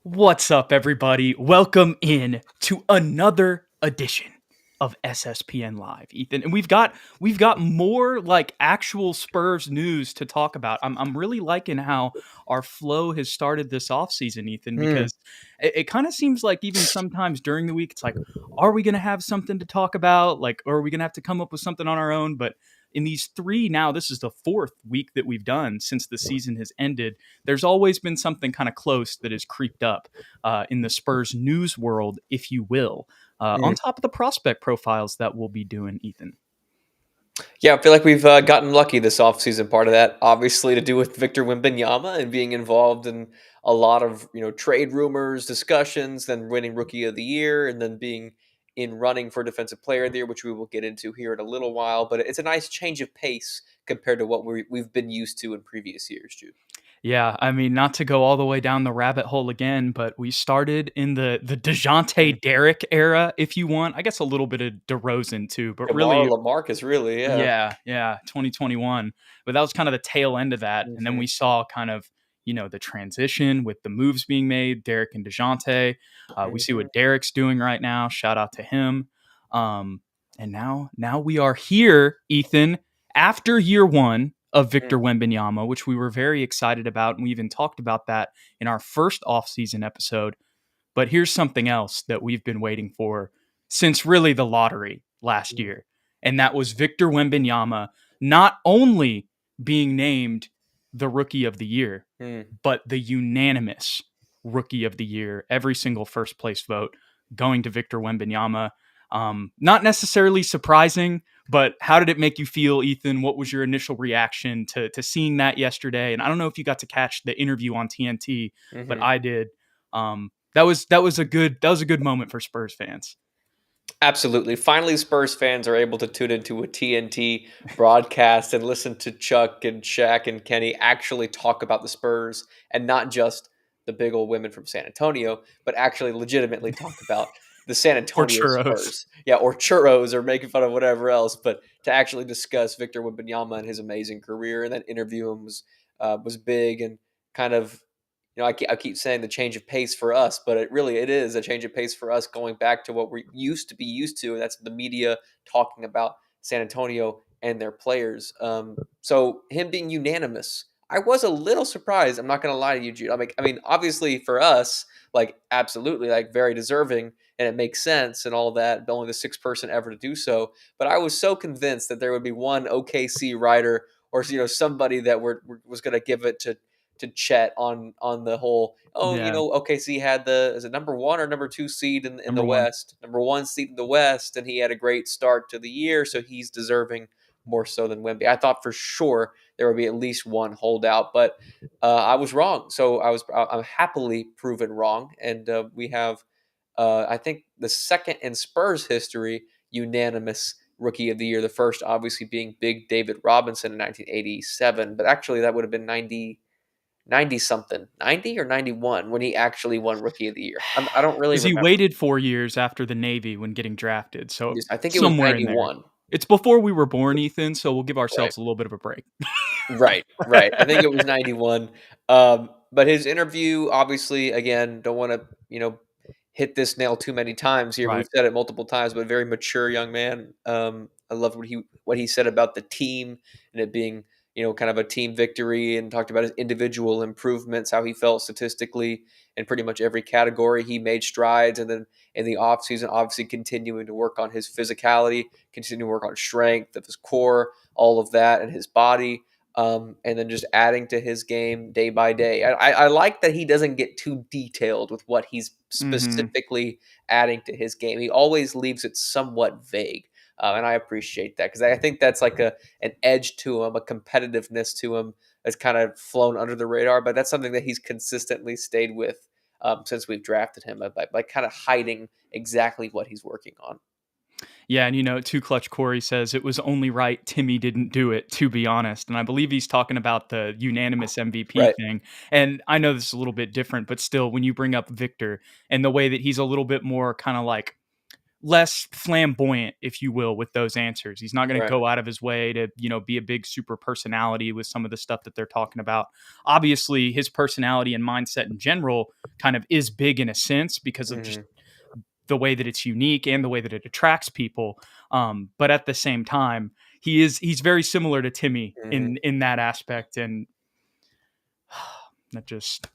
What's up, everybody? Welcome in to another edition of SSPN Live, Ethan. And we've got more like actual Spurs news to talk about. I'm really liking how our flow has started this offseason, Ethan, because it kind of seems like even sometimes during the week, it's like, are we going to have something to talk about? Like, or are we going to have to come up with something on our own? But in these three now, this is the fourth week that we've done since the season has ended. There's always been something kind of close that has creeped up in the Spurs news world, if you will, on top of the prospect profiles that we'll be doing, Ethan. Yeah, I feel like we've gotten lucky this offseason. Part of that, obviously, to do with Victor Wembanyama and being involved in a lot of trade rumors, discussions, then winning Rookie of the Year, and then being in running for Defensive Player of the Year, which we will get into here in a little while. But it's a nice change of pace compared to what we've been used to in previous years, Jude. Yeah, I mean, not to go all the way down the rabbit hole again, but we started in the DeJounte Derrick era, if you want. I guess a little bit of DeRozan too, but DeMar really, LaMarcus, really, yeah. yeah, 2021. But that was kind of the tail end of that. And then hmm we saw kind of, the transition with the moves being made, Derek and DeJounte. We see hmm what Derek's doing right now. Shout out to him. And now we are here, Ethan, after year one of Victor Wembanyama, which we were very excited about. And we even talked about that in our first offseason episode. But here's something else that we've been waiting for since really the lottery last year. And that was Victor Wembanyama not only being named the Rookie of the Year, but the unanimous Rookie of the Year. Every single first place vote going to Victor Wembanyama. Not necessarily surprising, but how did it make you feel, Ethan? What was your initial reaction to seeing that yesterday? And I don't know if you got to catch the interview on TNT, but I did. That was a good moment for Spurs fans. Absolutely. Finally, Spurs fans are able to tune into a TNT broadcast and listen to Chuck and Shaq and Kenny actually talk about the Spurs and not just the big old women from San Antonio, but actually legitimately talk about the San Or Antonio churros. Spurs. Yeah, or churros or making fun of whatever else, but to actually discuss Victor Wembanyama and his amazing career, and that interview him was big and kind of I keep saying the change of pace for us, but it is a change of pace for us going back to what we used to be used to, and that's the media talking about San Antonio and their players. So him being unanimous, I was a little surprised. I'm not going to lie to you, Jude. I mean, obviously for us, like absolutely, like very deserving, and it makes sense and all that. Only the sixth person ever to do so, but I was so convinced that there would be one OKC writer or somebody that was going to give it to Chet on the whole. Oh, Yeah, OKC had is it number one or number two seed in the number one. West? Number one seed in the West, and he had a great start to the year, so he's deserving more so than Wemby. I thought for sure there would be at least one holdout, but I was wrong. So I'm happily proven wrong, and we have I think the second in Spurs history unanimous Rookie of the Year. The first, obviously, being Big David Robinson in 1987, but actually that would have been 90 something, 90 or 91 when he actually won Rookie of the Year. I don't really Because he remember. waited 4 years after the Navy when getting drafted, so I think it was somewhere in there. 91. It's before we were born, Ethan, so we'll give Right. ourselves a little bit of a break. Right. I think it was 91. But his interview, obviously, again, don't want to, hit this nail too many times here, but Right. we've said it multiple times, but a very mature young man. I loved what he said about the team and it being, kind of a team victory, and talked about his individual improvements, how he felt statistically in pretty much every category. He made strides, and then in the offseason, obviously continuing to work on his physicality, continuing to work on strength of his core, all of that, and his body. And then just adding to his game day by day. I like that he doesn't get too detailed with what he's Mhm. specifically adding to his game. He always leaves it somewhat vague, and I appreciate that because I think that's like an edge to him, a competitiveness to him that's kind of flown under the radar. But that's something that he's consistently stayed with since we've drafted him by kind of hiding exactly what he's working on. Yeah, and Too Clutch Corey says it was only right Timmy didn't do it, to be honest. And I believe he's talking about the unanimous MVP Right. thing. And I know this is a little bit different, but still, when you bring up Victor and the way that he's a little bit more kind of like less flamboyant, if you will, with those answers. He's not going to Right. go out of his way to, be a big super personality with some of the stuff that they're talking about. Obviously, his personality and mindset in general kind of is big in a sense because of just the way that it's unique and the way that it attracts people. But at the same time, he's very similar to Timmy in that aspect, and that just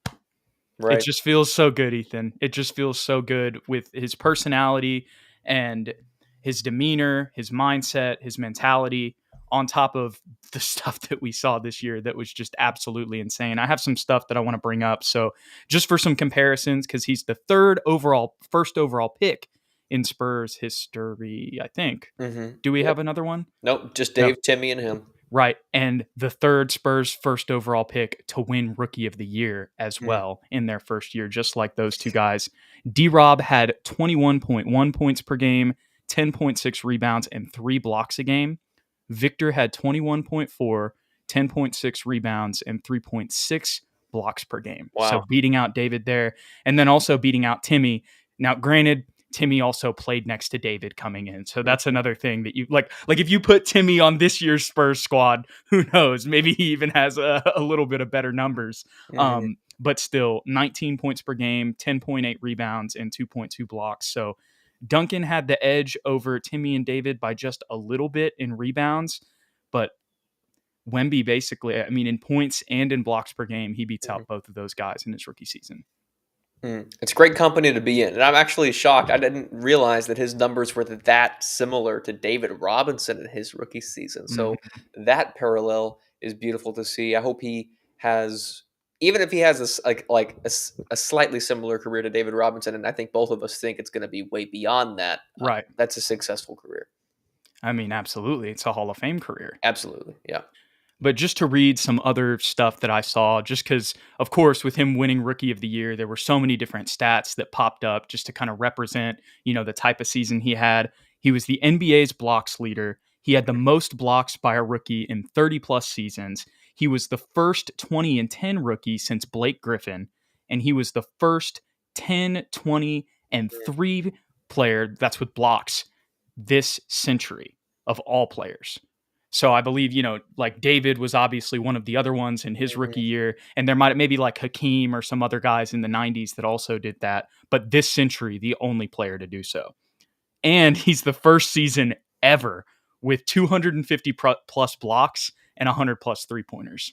it Right. just feels so good, Ethan. It just feels so good with his personality and his demeanor, his mindset, his mentality, on top of the stuff that we saw this year that was just absolutely insane. I have some stuff that I want to bring up. So, just for some comparisons, because he's the first overall pick in Spurs history, I think. Do we Yep. have another one? Nope. Just No. Dave, Timmy, and him. Right. And the third Spurs first overall pick to win Rookie of the Year as well in their first year, just like those two guys. D-Rob had 21.1 points per game, 10.6 rebounds, and 3 blocks a game. Victor had 21.4, 10.6 rebounds, and 3.6 blocks per game. Wow. So beating out David there, and then also beating out Timmy. Now, granted, Timmy also played next to David coming in. So that's another thing that you like if you put Timmy on this year's Spurs squad, who knows? Maybe he even has a little bit of better numbers. But still 19 points per game, 10.8 rebounds, and 2.2 blocks. So Duncan had the edge over Timmy and David by just a little bit in rebounds, but Wemby basically, I mean, in points and in blocks per game, he beats out both of those guys in his rookie season. It's great company to be in. And I'm actually shocked. I didn't realize that his numbers were that similar to David Robinson in his rookie season. So that parallel is beautiful to see. I hope he has, even if he has a slightly similar career to David Robinson, and I think both of us think it's going to be way beyond that. Right. That's a successful career. I mean, absolutely. It's a Hall of Fame career. Absolutely. Yeah. But just to read some other stuff that I saw, just because, of course, with him winning Rookie of the Year, there were so many different stats that popped up just to kind of represent, the type of season he had. He was the NBA's blocks leader. He had the most blocks by a rookie in 30-plus seasons. He was the first 20-10 rookie since Blake Griffin, and he was the first 10, 20, and 3 player, that's with blocks, this century of all players. So I believe, like David was obviously one of the other ones in his rookie year. And there might maybe like Hakeem or some other guys in the 90s that also did that. But this century, the only player to do so. And he's the first season ever with 250 plus blocks and 100 plus 3-pointers.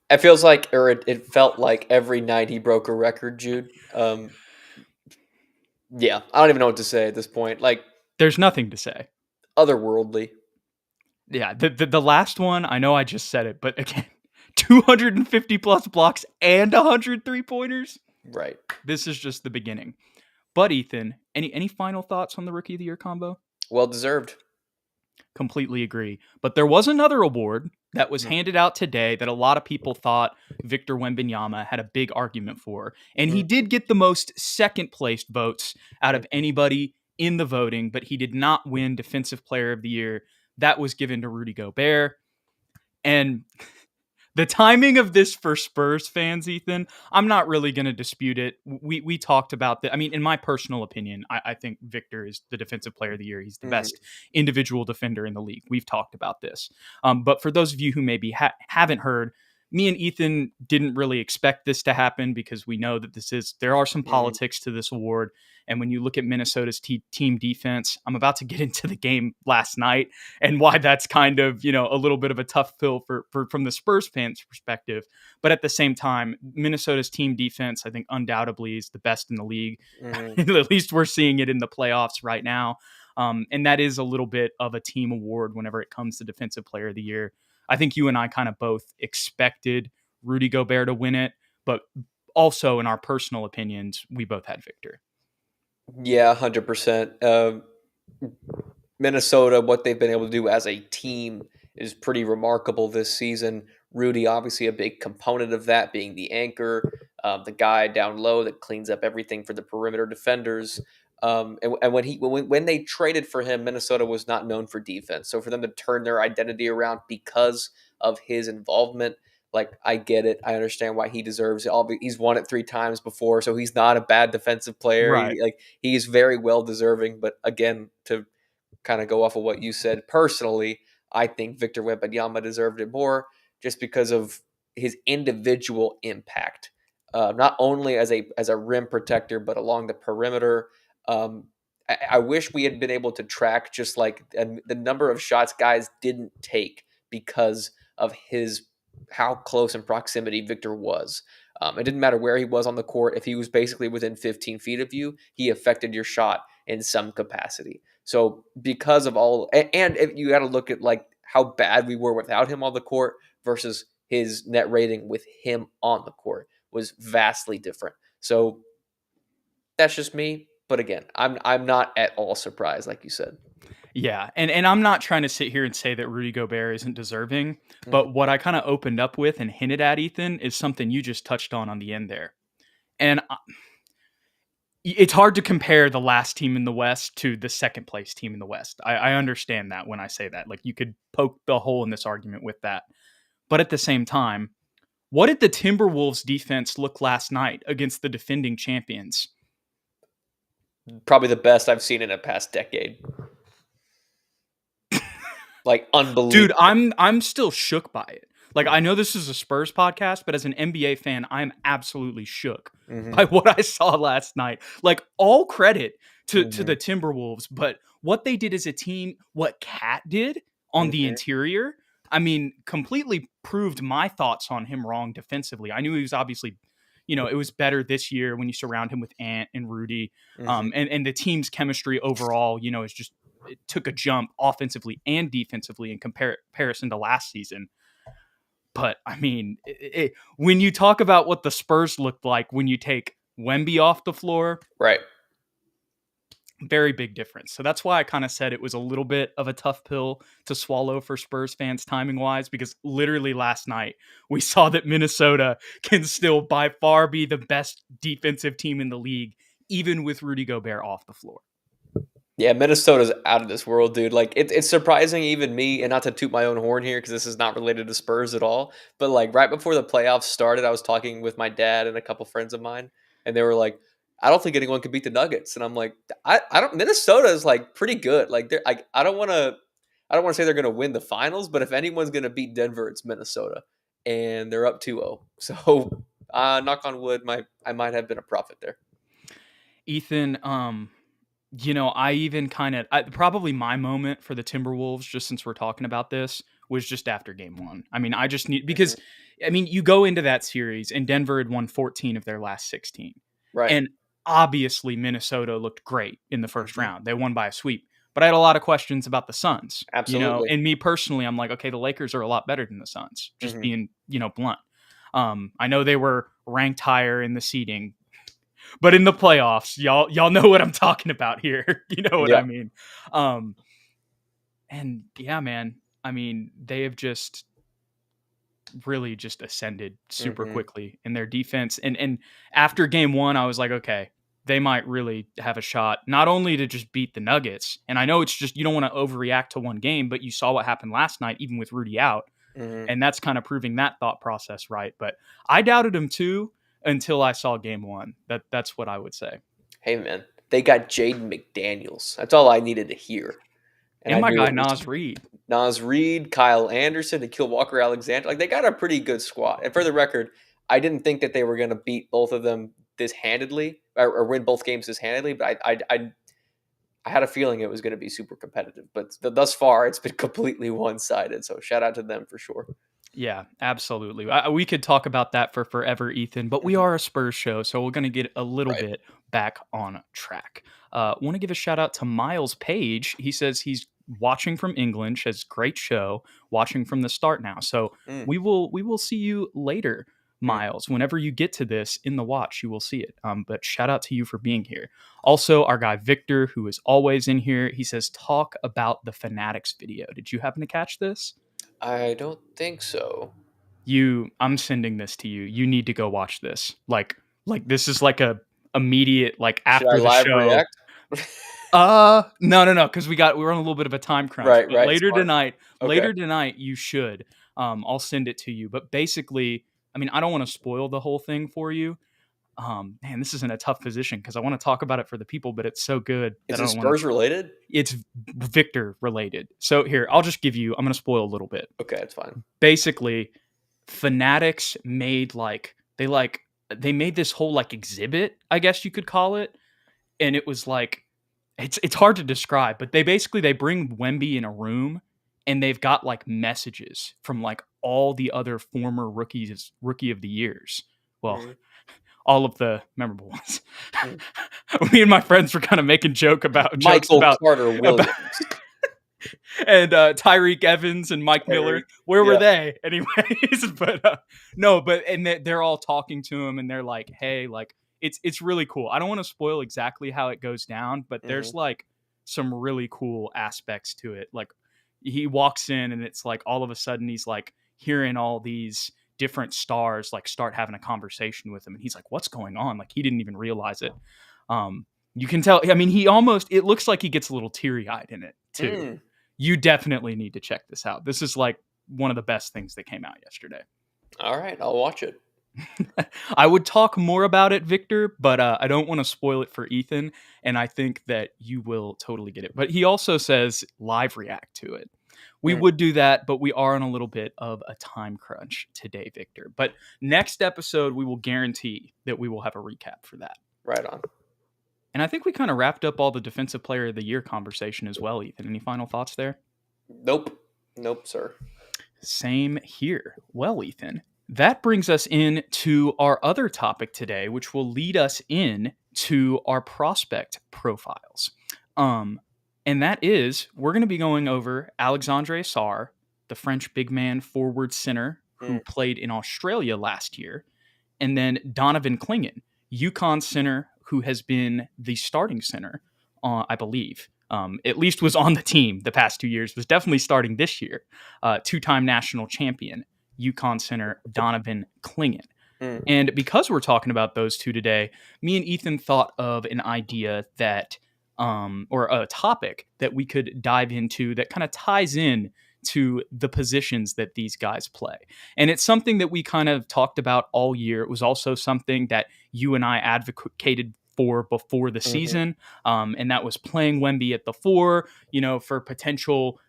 It feels like, or it felt like every night he broke a record, Jude. Yeah, I don't even know what to say at this point. Like, there's nothing to say. Otherworldly. Yeah, the last one, I know I just said it, but again, 250 plus blocks and 100 3-pointers. Right. This is just the beginning. But Ethan, any final thoughts on the Rookie of the Year combo? Well deserved. Completely agree. But there was another award that was handed out today that a lot of people thought Victor Wembanyama had a big argument for. And he did get the most second placed votes out of anybody in the voting, but he did not win Defensive Player of the Year. That was given to Rudy Gobert. And the timing of this for Spurs fans, Ethan, I'm not really going to dispute it. We talked about that. I mean, in my personal opinion, I think Victor is the Defensive Player of the Year. He's the best individual defender in the league. We've talked about this. But for those of you who maybe haven't heard, me and Ethan didn't really expect this to happen because we know that there are some politics to this award. And when you look at Minnesota's team defense, I'm about to get into the game last night and why that's kind of, a little bit of a tough pill from the Spurs fans' perspective. But at the same time, Minnesota's team defense, I think undoubtedly is the best in the league. At least we're seeing it in the playoffs right now. And that is a little bit of a team award whenever it comes to Defensive Player of the Year. I think you and I kind of both expected Rudy Gobert to win it, but also in our personal opinions, we both had Victor. Yeah, 100%. Minnesota, what they've been able to do as a team is pretty remarkable this season. Rudy, obviously a big component of that, being the anchor, the guy down low that cleans up everything for the perimeter defenders. And when they traded for him, Minnesota was not known for defense. So for them to turn their identity around because of his involvement, Like, I get it. I understand why he deserves it. He's won it 3 times before, so he's not a bad defensive player. Right. He's very well deserving. But again, to kind of go off of what you said, personally, I think Victor Wembanyama deserved it more just because of his individual impact, not only as a rim protector, but along the perimeter. Um, I wish we had been able to track just like the number of shots guys didn't take because of how close in proximity Victor was. It didn't matter where he was on the court. If he was basically within 15 feet of you, he affected your shot in some capacity. So because of and if you got to look at like how bad we were without him on the court versus his net rating with him on the court was vastly different. So that's just me. But again, I'm not at all surprised, like you said. Yeah, and I'm not trying to sit here and say that Rudy Gobert isn't deserving, but Mhm. what I kind of opened up with and hinted at, Ethan, is something you just touched on the end there. And it's hard to compare the last team in the West to the second place team in the West. I understand that when I say that. Like, you could poke the hole in this argument with that. But at the same time, what did the Timberwolves defense look last night against the defending champions? Probably the best I've seen in a past decade. Like, Dude, unbelievable. I'm still shook by it. Like, I know this is a Spurs podcast, but as an NBA fan, I'm absolutely shook by what I saw last night. Like, all credit to the Timberwolves, but what they did as a team, what Cat did on the interior, I mean, completely proved my thoughts on him wrong defensively. I knew he was obviously, it was better this year when you surround him with Ant and Rudy, and the team's chemistry overall, is just, it took a jump offensively and defensively in comparison to last season. But I mean, when you talk about what the Spurs looked like when you take Wemby off the floor, Right. very big difference. So that's why I kind of said it was a little bit of a tough pill to swallow for Spurs fans timing wise, because literally last night we saw that Minnesota can still by far be the best defensive team in the league, even with Rudy Gobert off the floor. Yeah, Minnesota's out of this world, dude. Like, it's surprising even me, and not to toot my own horn here because this is not related to Spurs at all. But like right before the playoffs started, I was talking with my dad and a couple friends of mine, and they were like, "I don't think anyone can beat the Nuggets." And I'm like, "I don't." Minnesota is like pretty good. Like, they're like, I don't want to say they're going to win the finals, but if anyone's going to beat Denver, it's Minnesota, and they're up 2-0. So, knock on wood, I might have been a prophet there. Ethan, I even probably my moment for the Timberwolves, just since we're talking about this, was just after game one. I mean, I just need, because, I mean, you go into that series and Denver had won 14 of their last 16. Right. And obviously Minnesota looked great in the first round. They won by a sweep. But I had a lot of questions about the Suns, Absolutely. and me personally, I'm like, okay, the Lakers are a lot better than the Suns, just being, blunt. I know they were ranked higher in the seeding, but in the playoffs, y'all know what I'm talking about here. You know what I mean? And yeah, man, I mean, they have just really just ascended super quickly in their defense. And after game one, I was like, okay, they might really have a shot, not only to just beat the Nuggets. And I know it's just, you don't want to overreact to one game, but you saw what happened last night, even with Rudy out. And that's kind of proving that thought process right. But I doubted him too until I saw game one. That's what I would say. Hey, man, they got Jaden McDaniels. That's all I needed to hear. And I my knew guy, it was Naz Reid. Nas Reed, Kyle Anderson, and Walker Alexandre. Like, they got a pretty good squad. And for the record, I didn't think that they were going to beat both of them this handedly or win both games this handedly, but I had a feeling it was going to be super competitive. But thus far, it's been completely one-sided. So shout out to them for sure. Yeah, absolutely. We could talk about that for forever, Ethan, but we are a Spurs show, so we're going to get a little bit back on track. Want to give a shout out to Miles Page. He says he's watching from England, says great show, watching from the start now. So we will see you later, Miles. Whenever you get to this in the watch, you will see it. But shout out to you for being here. Also, our guy Victor, who is always in here, he says talk about the Fanatics video. Did you happen to catch this? I don't think so. I'm sending this to you. You need to go watch this. Like this is like a immediate, like, Should after I the live show. react? No, because we were on a little bit of a time crunch. Right, But right. Smart. Okay. later tonight, you should. I'll send it to you. But basically, I mean, I don't want to spoil the whole thing for you. Man, this is in a tough position because I want to talk about it for the people, but it's so good that Is I it don't want to. Spurs related? It's Victor related. So here, I'll just give you. I'm going to spoil a little bit. Okay, it's fine. Basically, Fanatics made they made this whole like exhibit, I guess you could call it, and it was like it's hard to describe, but they bring Wemby in a room and they've got like messages from like all the other former rookie of the years. Well, all of the memorable ones. Me and my friends were kind of making jokes about Carter Williams. And Tyreek Evans and Mike Miller. Where were they? Anyways, but they're all talking to him and they're like, hey, like it's really cool. I don't want to spoil exactly how it goes down, but there's like some really cool aspects to it. Like he walks in and it's like all of a sudden he's like hearing all these different stars like start having a conversation with him. And he's like, what's going on? Like he didn't even realize it. You can tell, I mean, it looks like he gets a little teary-eyed in it too. You definitely need to check this out. This is like one of the best things that came out yesterday. All right, I'll watch it. I would talk more about it, Victor, but I don't want to spoil it for Ethan, and I think that you will totally get it. But he also says live react to it. We would do that, but we are on a little bit of a time crunch today, Victor. But next episode, we will guarantee that we will have a recap for that. Right on. And I think we kind of wrapped up all the Defensive Player of the Year conversation as well, Ethan. Any final thoughts there? Nope, sir. Same here. Well, Ethan, that brings us into our other topic today, which will lead us in to our prospect profiles. And that is, we're going to be going over Alexandre Sarr, the French big man forward center who played in Australia last year, and then Donovan Clingan, UConn center who has been the starting center, I believe. At least was on the team the past 2 years, was definitely starting this year. Two-time national champion, UConn center Donovan Clingan. And because we're talking about those two today, me and Ethan thought of an idea that, or a topic that we could dive into that kind of ties in to the positions that these guys play. And it's something that we kind of talked about all year. It was also something that you and I advocated for before the season. And that was playing Wemby at the 4, for potential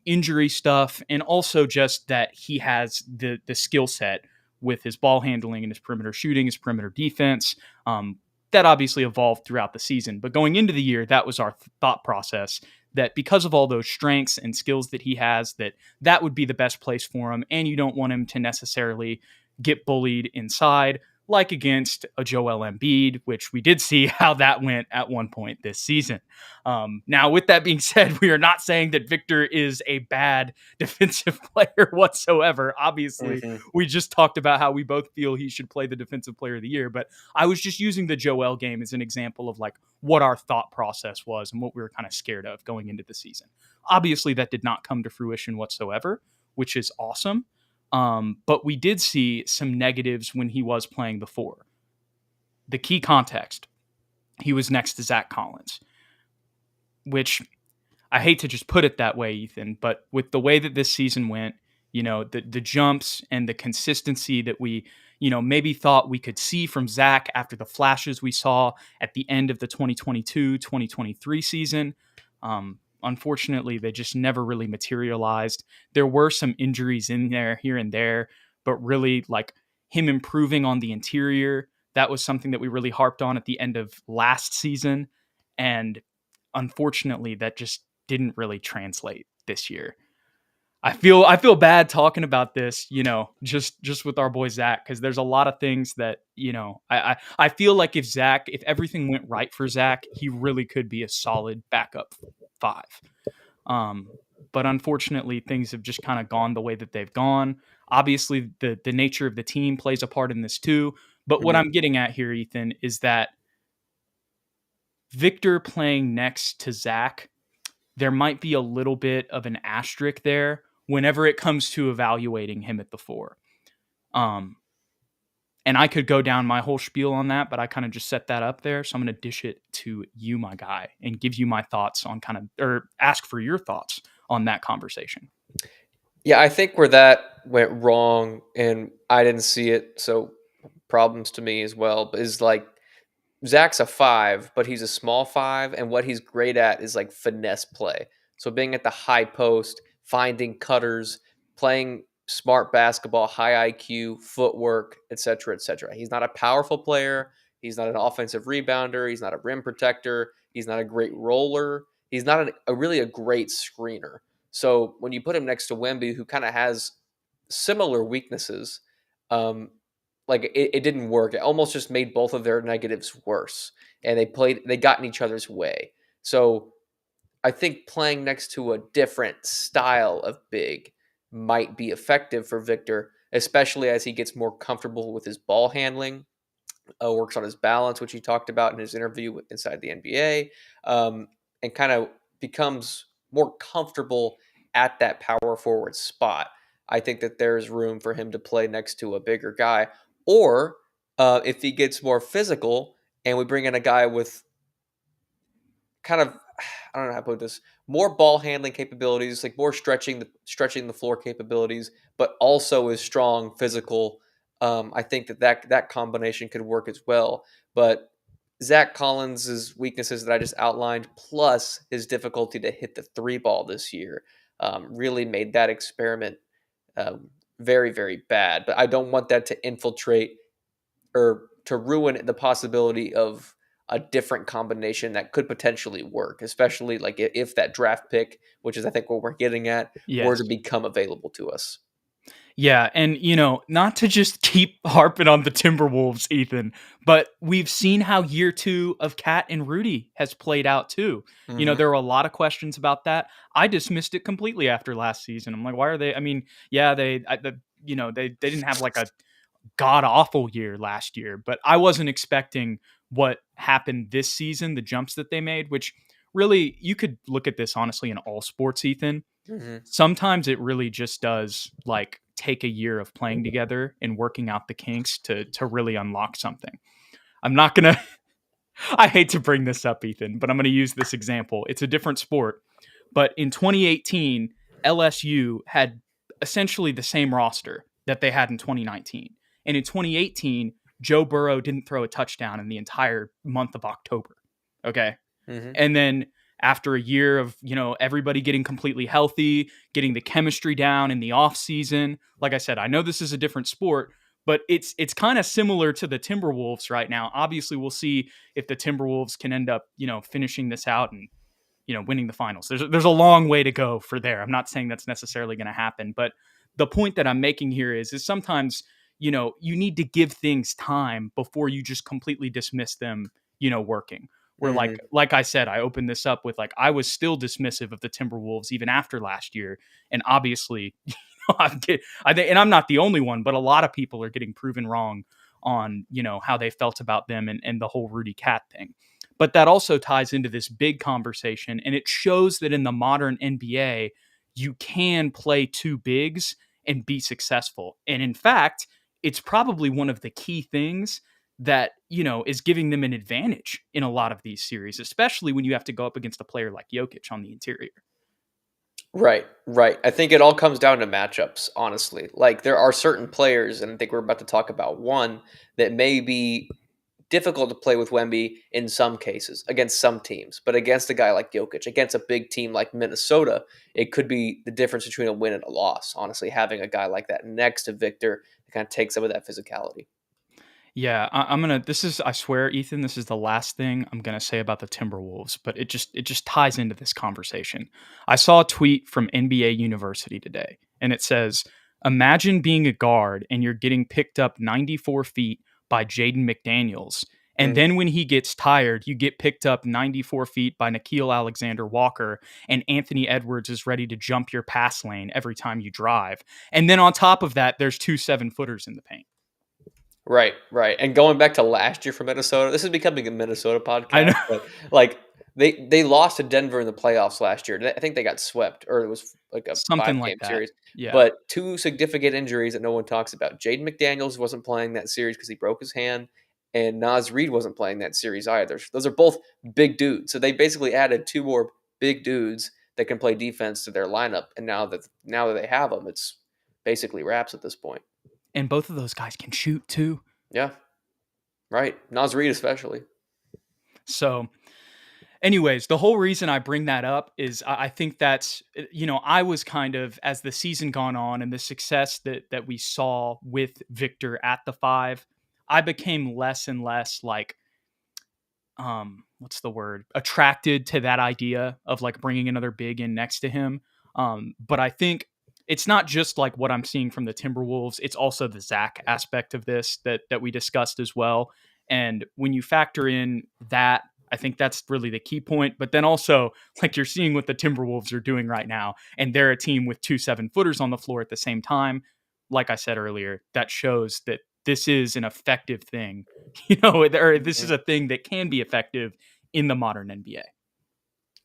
injury stuff. And also just that he has the skill set with his ball handling and his perimeter shooting, his perimeter defense. That obviously evolved throughout the season. But going into the year, that was our thought process, that because of all those strengths and skills that he has, that would be the best place for him. And you don't want him to necessarily get bullied inside, like against a Joel Embiid, which we did see how that went at one point this season. Now, with that being said, we are not saying that Victor is a bad defensive player whatsoever. Obviously, we just talked about how we both feel he should play the Defensive Player of the Year, but I was just using the Joel game as an example of like what our thought process was and what we were kind of scared of going into the season. Obviously, that did not come to fruition whatsoever, which is awesome. But we did see some negatives when he was playing the 4. The key context, he was next to Zach Collins, which I hate to just put it that way, Ethan, but with the way that this season went, the jumps and the consistency that we, maybe thought we could see from Zach after the flashes we saw at the end of the 2022-2023 season, unfortunately, they just never really materialized. There were some injuries in there here and there, but really like him improving on the interior, that was something that we really harped on at the end of last season. And unfortunately, that just didn't really translate this year. I feel bad talking about this, just with our boy Zach, because there's a lot of things that, I feel like if everything went right for Zach, he really could be a solid backup 5. But unfortunately, things have just kind of gone the way that they've gone. Obviously, the nature of the team plays a part in this too. But what I'm getting at here, Ethan, is that Victor playing next to Zach, there might be a little bit of an asterisk there whenever it comes to evaluating him at the 4. And And I could go down my whole spiel on that, but I kind of just set that up there. So I'm going to dish it to you, my guy, and give you my thoughts on or ask for your thoughts on that conversation. Yeah, I think where that went wrong, and I didn't see it, so problems to me as well, but is like Zach's a 5, but he's a small 5, and what he's great at is like finesse play. So being at the high post, finding cutters, playing smart basketball, high IQ, footwork, etc., etc. He's not a powerful player. He's not an offensive rebounder. He's not a rim protector. He's not a great roller. He's not really a great screener. So when you put him next to Wemby, who kind of has similar weaknesses, like it didn't work. It almost just made both of their negatives worse, and they got in each other's way. So I think playing next to a different style of big might be effective for Victor, especially as he gets more comfortable with his ball handling, works on his balance, which he talked about in his interview with Inside the NBA, and kind of becomes more comfortable at that power forward spot. I think that there's room for him to play next to a bigger guy. Or if he gets more physical and we bring in a guy with kind of, I don't know how to put this, more ball handling capabilities, like more stretching the floor capabilities, but also is strong physical. I think that combination could work as well. But Zach Collins' weaknesses that I just outlined, plus his difficulty to hit the 3 ball this year, really made that experiment very, very bad. But I don't want that to infiltrate or to ruin the possibility of a different combination that could potentially work, especially like if that draft pick, which is I think what we're getting at, were to become available to us. Yeah, and not to just keep harping on the Timberwolves, Ethan, but we've seen how year 2 of Cat and Rudy has played out too. Mm-hmm. There were a lot of questions about that. I dismissed it completely after last season. I'm like, why are they? I mean, yeah, they didn't have like a god awful year last year, but I wasn't expecting what happened this season, the jumps that they made, which really you could look at this honestly in all sports, Ethan. Mm-hmm. Sometimes it really just does like take a year of playing together and working out the kinks to really unlock something. I'm not going to I hate to bring this up, Ethan, but I'm going to use this example. It's a different sport, but in 2018, LSU had essentially the same roster that they had in 2019. And in 2018, Joe Burrow didn't throw a touchdown in the entire month of October. Okay. Mm-hmm. And then after a year of, everybody getting completely healthy, getting the chemistry down in the off season, like I said, I know this is a different sport, but it's kind of similar to the Timberwolves right now. Obviously, we'll see if the Timberwolves can end up, finishing this out and, winning the finals. There's a long way to go for there. I'm not saying that's necessarily going to happen, but the point that I'm making here is sometimes, you need to give things time before you just completely dismiss them, working. Where like I said, I opened this up with I was still dismissive of the Timberwolves even after last year, and obviously, I think, and I'm not the only one, but a lot of people are getting proven wrong on how they felt about them and the whole Rudy Cat thing. But that also ties into this big conversation, and it shows that in the modern NBA, you can play 2 bigs and be successful. And in fact, it's probably one of the key things that, is giving them an advantage in a lot of these series, especially when you have to go up against a player like Jokic on the interior. Right. I think it all comes down to matchups, honestly. Like there are certain players, and I think we're about to talk about one that may be difficult to play with Wemby in some cases against some teams, but against a guy like Jokic, against a big team like Minnesota, it could be the difference between a win and a loss. Honestly, having a guy like that next to Victor to kind of take some of that physicality. Yeah, I swear, Ethan, this is the last thing I'm gonna say about the Timberwolves, but it just ties into this conversation. I saw a tweet from NBA University today, and it says, imagine being a guard and you're getting picked up 94 feet by Jaden McDaniels. And then when he gets tired, you get picked up 94 feet by Nickeil Alexander-Walker, and Anthony Edwards is ready to jump your pass lane every time you drive. And then on top of that, there's 2 7-footers in the paint. Right. And going back to last year for Minnesota, this is becoming a Minnesota podcast. I know. But like They lost to Denver in the playoffs last year. I think they got swept, or it was like a Something like 5-game that. series. Yeah. But two significant injuries that no one talks about. Jaden McDaniels wasn't playing that series because he broke his hand, and Naz Reid wasn't playing that series either. Those are both big dudes. So they basically added two more big dudes that can play defense to their lineup. And now that they have them, it's basically wraps at this point. And both of those guys can shoot too. Yeah. Right. Naz Reid especially. So anyways, the whole reason I bring that up is I think that's, I was kind of, as the season gone on and the success that we saw with Victor at the 5, I became less and less like, what's the word? Attracted to that idea of like bringing another big in next to him. But I think it's not just like what I'm seeing from the Timberwolves. It's also the Zach aspect of this that we discussed as well. And when you factor in that, I think that's really the key point. But then also, like you're seeing what the Timberwolves are doing right now, and they're a team with 2 7-footers on the floor at the same time. Like I said earlier, that shows that this is an effective thing, or this is a thing that can be effective in the modern NBA.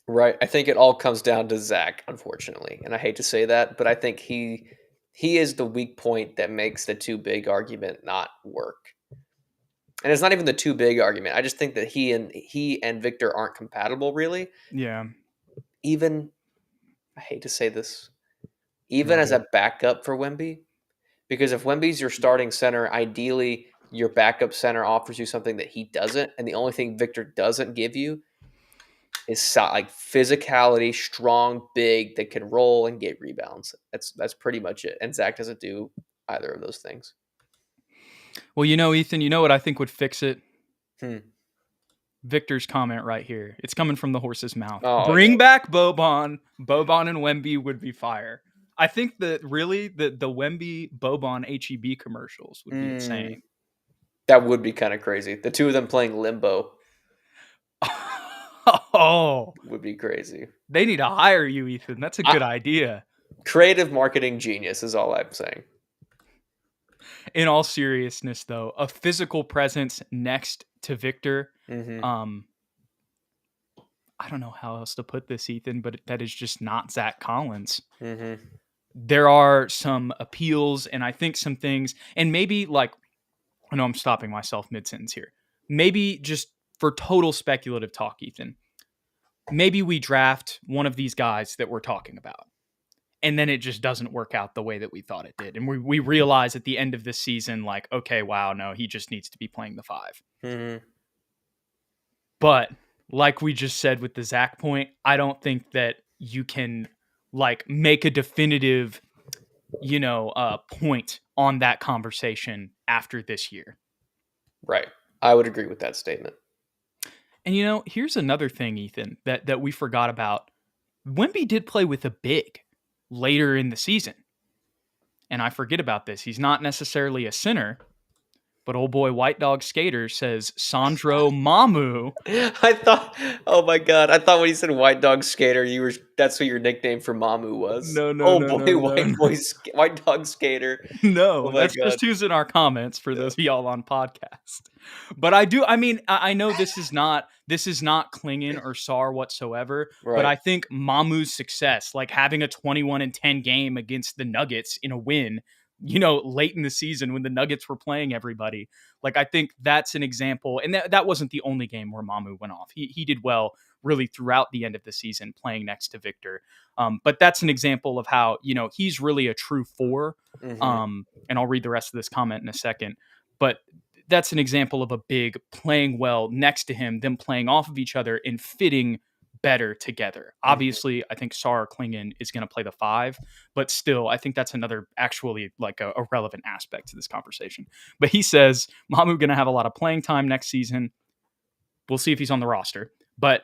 Right. I think it all comes down to Zach, unfortunately. And I hate to say that, but I think he is the weak point that makes the too big argument not work. And it's not even the too big argument. I just think that he and Victor aren't compatible, really. Yeah. Even, I hate to say this, even as a backup for Wemby, because if Wemby's your starting center, ideally your backup center offers you something that he doesn't, and the only thing Victor doesn't give you is like physicality, strong, big, that can roll and get rebounds. That's pretty much it. And Zach doesn't do either of those things. Well, Ethan, you know what I think would fix it? Hmm. Victor's comment right here. It's coming from the horse's mouth. Oh, Bring back Boban. Boban and Wemby would be fire. I think that really the Wemby Boban HEB commercials would be insane. That would be kind of crazy. The two of them playing limbo. Oh, would be crazy. They need to hire you, Ethan. That's a good idea. Creative marketing genius is all I'm saying. In all seriousness, though, a physical presence next to Victor. I don't know how else to put this, Ethan, but that is just not Zach Collins. There are some appeals, and I think some things, and maybe like, I know I'm stopping myself mid-sentence here. Maybe just for total speculative talk, Ethan, maybe we draft one of these guys that we're talking about, and then it just doesn't work out the way that we thought it did. And we realize at the end of this season, like, okay, wow, no, he just needs to be playing the 5. But like we just said with the Zach point, I don't think that you can like make a definitive, point on that conversation after this year. Right. I would agree with that statement. And here's another thing, Ethan, that we forgot about. Wemby did play with a big later in the season. And I forget about this. He's not necessarily a center, but old boy White Dog Skater says Sandro Mamu. I thought, oh my God. I thought when he said White Dog Skater, that's what your nickname for Mamu was. No. White Dog Skater. No, that's just who's in our comments for those of y'all on podcast. But I know this is not Clingan or Sarr whatsoever, right. But I think Mamu's success, like having a 21-10 game against the Nuggets in a win, late in the season when the Nuggets were playing everybody. Like, I think that's an example. And that wasn't the only game where Mamu went off. He did well really throughout the end of the season playing next to Victor. But that's an example of how, he's really a true 4. And I'll read the rest of this comment in a second. But that's an example of a big playing well next to him, them playing off of each other and fitting better together. Obviously, I think Sarr Clingan is going to play the 5, but still, I think that's another actually like a relevant aspect to this conversation. But he says Mamu going to have a lot of playing time next season. We'll see if he's on the roster, but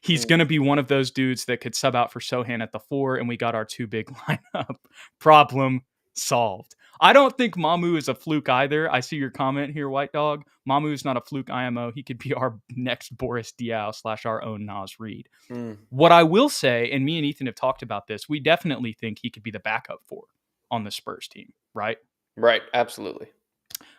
he's going to be one of those dudes that could sub out for Sohan at the 4, and we got our 2 big lineup. Problem solved. I don't think Mamu is a fluke either. I see your comment here, White Dog. Mamu is not a fluke IMO. He could be our next Boris Diaw / our own Naz Reid. What I will say, and me and Ethan have talked about this, we definitely think he could be the backup 4 on the Spurs team, right? Right, absolutely.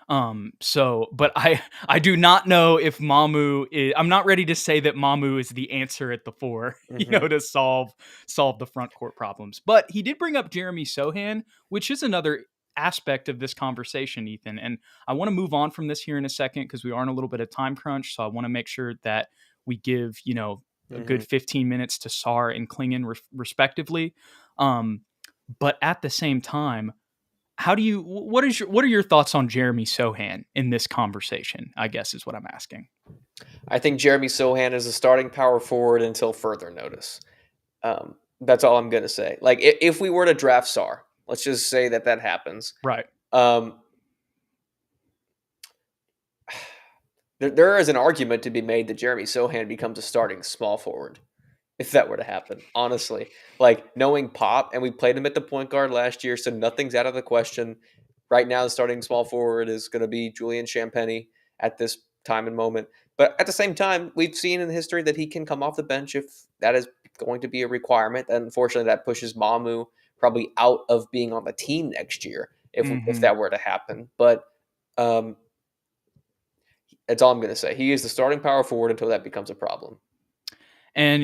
But I do not know if Mamu is, I'm not ready to say that Mamu is the answer at the 4, Mm-hmm. to solve the front court problems. But he did bring up Jeremy Sohan, which is another aspect of this conversation, Ethan. And I want to move on from this here in a second because we are in a little bit of time crunch. So I want to make sure that we give, a Mm-hmm. good 15 minutes to Sarr and Clingan respectively. But at the same time, what are your thoughts on Jeremy Sohan in this conversation, I guess is what I'm asking. I think Jeremy Sohan is a starting power forward until further notice. That's all I'm going to say. Like, if we were to draft Sarr, let's just say that happens. Right. Um, there is an argument to be made that Jeremy Sohan becomes a starting small forward if that were to happen. Honestly, like knowing Pop, and we played him at the point guard last year, so nothing's out of the question. Right now, the starting small forward is going to be Julian Champagnie at this time and moment. But at the same time, we've seen in history that he can come off the bench if that is going to be a requirement. And unfortunately, that pushes Mamu probably out of being on the team next year if that were to happen. But that's all I'm going to say. He is the starting power forward until that becomes a problem. And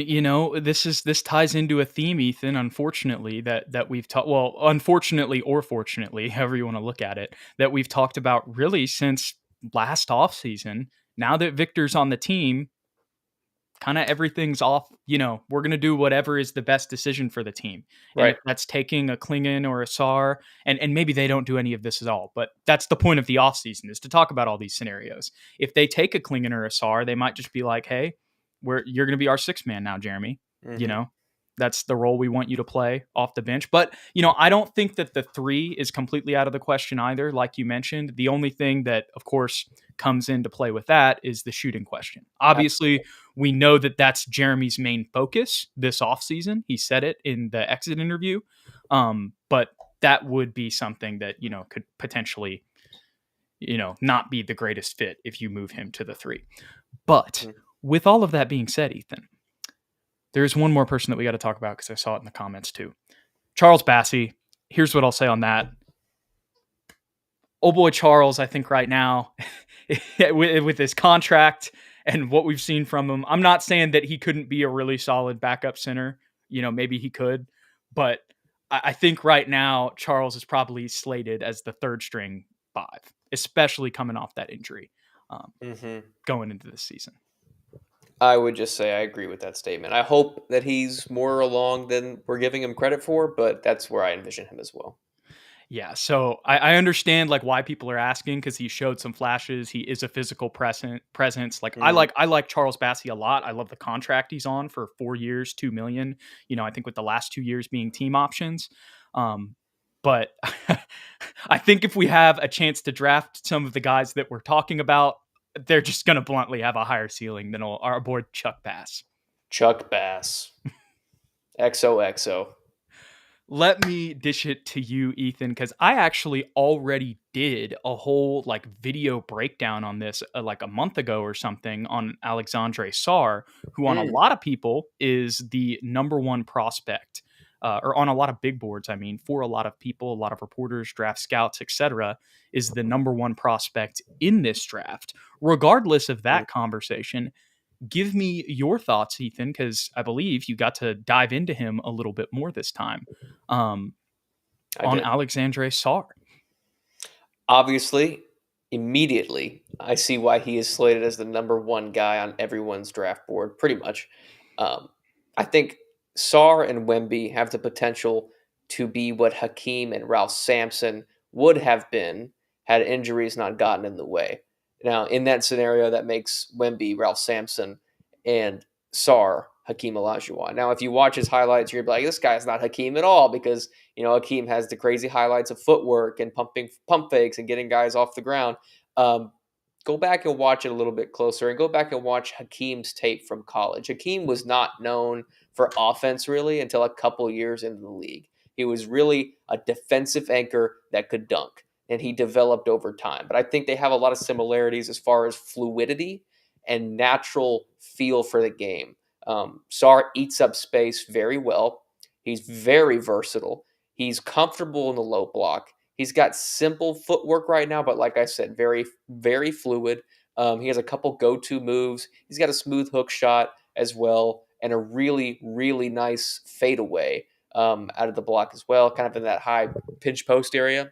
this ties into a theme, Ethan. Unfortunately, that we've talked. Well, unfortunately or fortunately, however you want to look at it, that we've talked about really since last offseason. Now that Victor's on the team, kind of everything's off. We're going to do whatever is the best decision for the team. And if Right. that's taking a Clingan or a Sarr, and maybe they don't do any of this at all, but that's the point of the offseason is to talk about all these scenarios. If they take a Clingan or a Sarr, they might just be like, hey, you're going to be our sixth man now, Jeremy. Mm-hmm. That's the role we want you to play off the bench. But, I don't think that the 3 is completely out of the question either. Like you mentioned, the only thing that, of course, comes into play with that is the shooting question. Obviously, we know that that's Jeremy's main focus this offseason. He said it in the exit interview. But that would be something that, could potentially, not be the greatest fit if you move him to the 3. But with all of that being said, Ethan, there's one more person that we got to talk about because I saw it in the comments too. Charles Bassey. Here's what I'll say on that. Oh boy, Charles, I think right now, with his contract and what we've seen from him, I'm not saying that he couldn't be a really solid backup center. Maybe he could. But I think right now, Charles is probably slated as the 3rd string 5, especially coming off that injury going into this season. I would just say I agree with that statement. I hope that he's more along than we're giving him credit for, but that's where I envision him as well. Yeah, so I understand like why people are asking because he showed some flashes. He is a physical presence. Like I like Charles Bassey a lot. I love the contract he's on for 4 years, $2 million. I think with the last 2 years being team options. But I think if we have a chance to draft some of the guys that we're talking about, they're just going to bluntly have a higher ceiling than our boy Chuck Bass. Chuck Bass. XOXO. Let me dish it to you, Ethan, because I actually already did a whole like video breakdown on this like a month ago or something on Alexandre Sarr, who on a lot of people is the number 1 prospect, or on a lot of big boards. I mean, for a lot of people, a lot of reporters, draft scouts, etc., is the number 1 prospect in this draft. Regardless of that conversation, give me your thoughts, Ethan, because I believe you got to dive into him a little bit more this time on Alexandre Sarr. Obviously, immediately, I see why he is slated as the number 1 guy on everyone's draft board, pretty much. I think Sarr and Wemby have the potential to be what Hakeem and Ralph Sampson would have been had injuries not gotten in the way. Now, in that scenario, that makes Wemby Ralph Sampson and Sarr Hakeem Olajuwon. Now, if you watch his highlights, you're like, this guy's not Hakeem at all because, Hakeem has the crazy highlights of footwork and pump fakes and getting guys off the ground. Go back and watch it a little bit closer and go back and watch Hakeem's tape from college. Hakeem was not known for offense really until a couple years into the league. He was really a defensive anchor that could dunk, and he developed over time. But I think they have a lot of similarities as far as fluidity and natural feel for the game. Sarr eats up space very well. He's very versatile. He's comfortable in the low block. He's got simple footwork right now, but like I said, very, very fluid. He has a couple go-to moves. He's got a smooth hook shot as well, and a really, really nice fadeaway out of the block as well, kind of in that high pinch post area.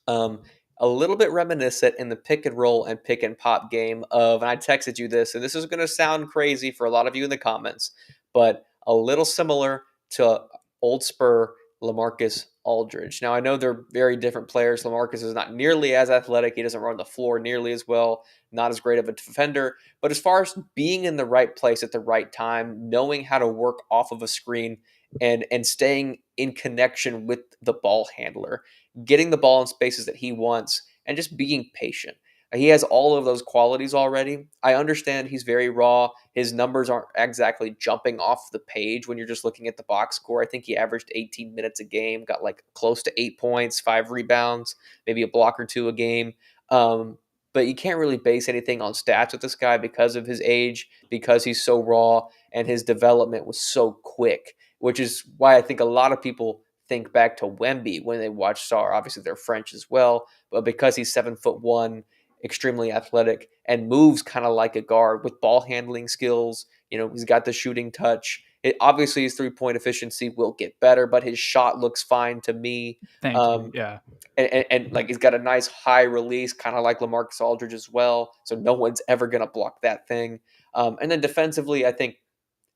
Um, a little bit reminiscent in the pick and roll and pick and pop game of, and I texted you this, and this is going to sound crazy for a lot of you in the comments, but a little similar to old Spur LaMarcus Aldridge. Now, I know they're very different players. LaMarcus is not nearly as athletic. He doesn't run the floor nearly as well, not as great of a defender. But as far as being in the right place at the right time, knowing how to work off of a screen and staying in connection with the ball handler, getting the ball in spaces that he wants, and just being patient. He has all of those qualities already. I understand he's very raw. His numbers aren't exactly jumping off the page when you're just looking at the box score. I think he averaged 18 minutes a game, got like close to 8 points, 5 rebounds, maybe a block or two a game. But you can't really base anything on stats with this guy because of his age, because he's so raw, and his development was so quick, which is why I think a lot of people think back to Wemby when they watch Sarr. Obviously, they're French as well, but because he's 7'1", extremely athletic, and moves kind of like a guard with ball handling skills, he's got the shooting touch. Obviously, his 3-point efficiency will get better, but his shot looks fine to me. Thank you. Yeah. And like he's got a nice high release, kind of like LaMarcus Aldridge as well. So no one's ever going to block that thing. And then defensively, I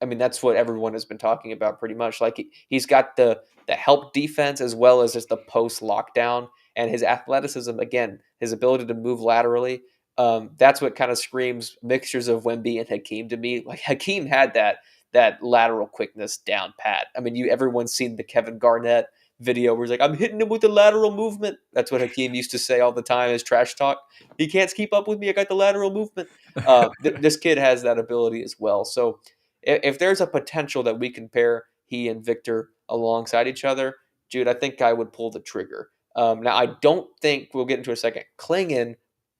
mean, that's what everyone has been talking about pretty much. Like he's got the help defense as well as just the post lockdown, and his athleticism, again, his ability to move laterally. That's what kind of screams mixtures of Wemby and Hakeem to me. Like Hakeem had that lateral quickness down pat. I mean, everyone's seen the Kevin Garnett video where he's like, I'm hitting him with the lateral movement. That's what Hakeem used to say all the time as trash talk. He can't keep up with me. I got the lateral movement. This kid has that ability as well. So if there's a potential that we can pair he and Victor alongside each other, Jude, I think I would pull the trigger. Now, I don't think, we'll get into a second, Clingan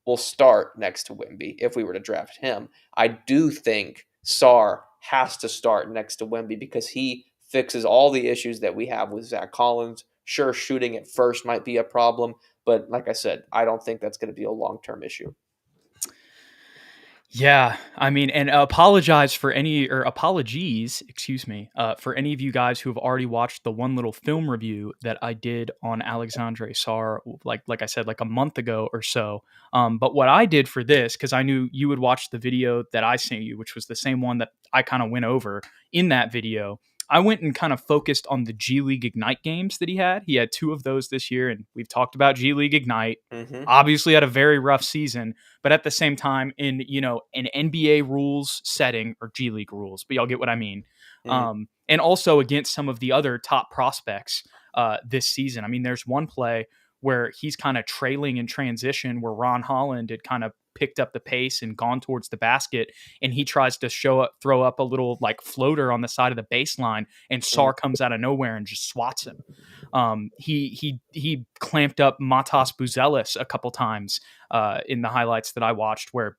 will start next to Wemby if we were to draft him. I do think Sarr has to start next to Wemby because he fixes all the issues that we have with Zach Collins. Sure, shooting at first might be a problem, but like I said, I don't think that's going to be a long-term issue. Yeah, I mean, and apologies, excuse me, for any of you guys who have already watched the one little film review that I did on Alexandre Sarr, like I said, like a month ago or so. But what I did for this, because I knew you would watch the video that I sent you, which was the same one that I kind of went over in that video. I went and kind of focused on the G League Ignite games that he had. He had 2 of those this year, and we've talked about G League Ignite. Mm-hmm. Obviously had a very rough season, but at the same time in, an NBA rules setting, or G League rules, but y'all get what I mean. Mm-hmm. And also against some of the other top prospects this season. I mean, there's one play where he's kind of trailing in transition where Ron Holland had kind of picked up the pace and gone towards the basket, and he tries to throw up a little like floater on the side of the baseline, and Sarr comes out of nowhere and just swats him. He clamped up Matas Buzelis a couple times in the highlights that I watched, where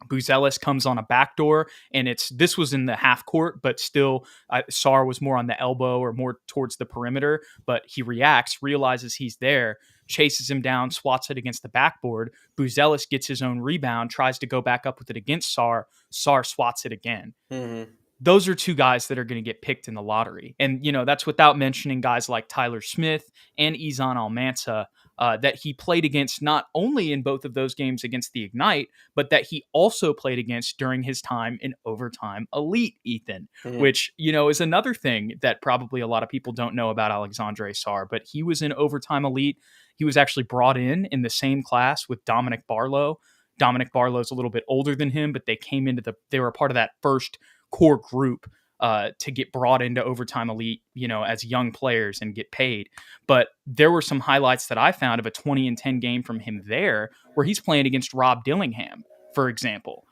Buzelis comes on a backdoor, and this was in the half court, but still Sarr was more on the elbow or more towards the perimeter, but he reacts, realizes he's there, chases him down, swats it against the backboard. Buzelis gets his own rebound, tries to go back up with it against Sarr. Sarr swats it again. Mm-hmm. Those are 2 guys that are going to get picked in the lottery. And, that's without mentioning guys like Tyler Smith and Izan Almansa that he played against not only in both of those games against the Ignite, but that he also played against during his time in Overtime Elite, Ethan, which, is another thing that probably a lot of people don't know about Alexandre Sarr, but he was in Overtime Elite. He was actually brought in the same class with Dominic Barlow. Dominic Barlow's a little bit older than him, but they were a part of that first core group to get brought into Overtime Elite, as young players and get paid. But there were some highlights that I found of a 20-10 game from him there where he's playing against Rob Dillingham, for example.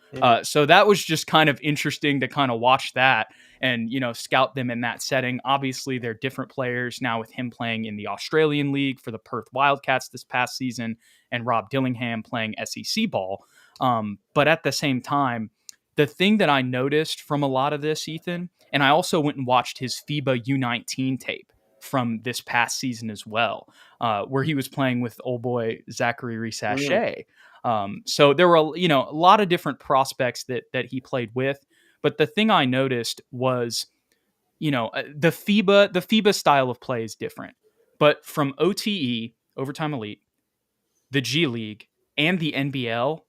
So that was just kind of interesting to kind of watch that and, scout them in that setting. Obviously, they're different players now with him playing in the Australian League for the Perth Wildcats this past season and Rob Dillingham playing SEC ball. But at the same time, the thing that I noticed from a lot of this, Ethan, and I also went and watched his FIBA U19 tape from this past season as well, where he was playing with old boy Zachary Mm. Rees-Sachet. So there were, a lot of different prospects that he played with. But the thing I noticed was, the FIBA style of play is different. But from OTE, Overtime Elite, the G League, and the NBL,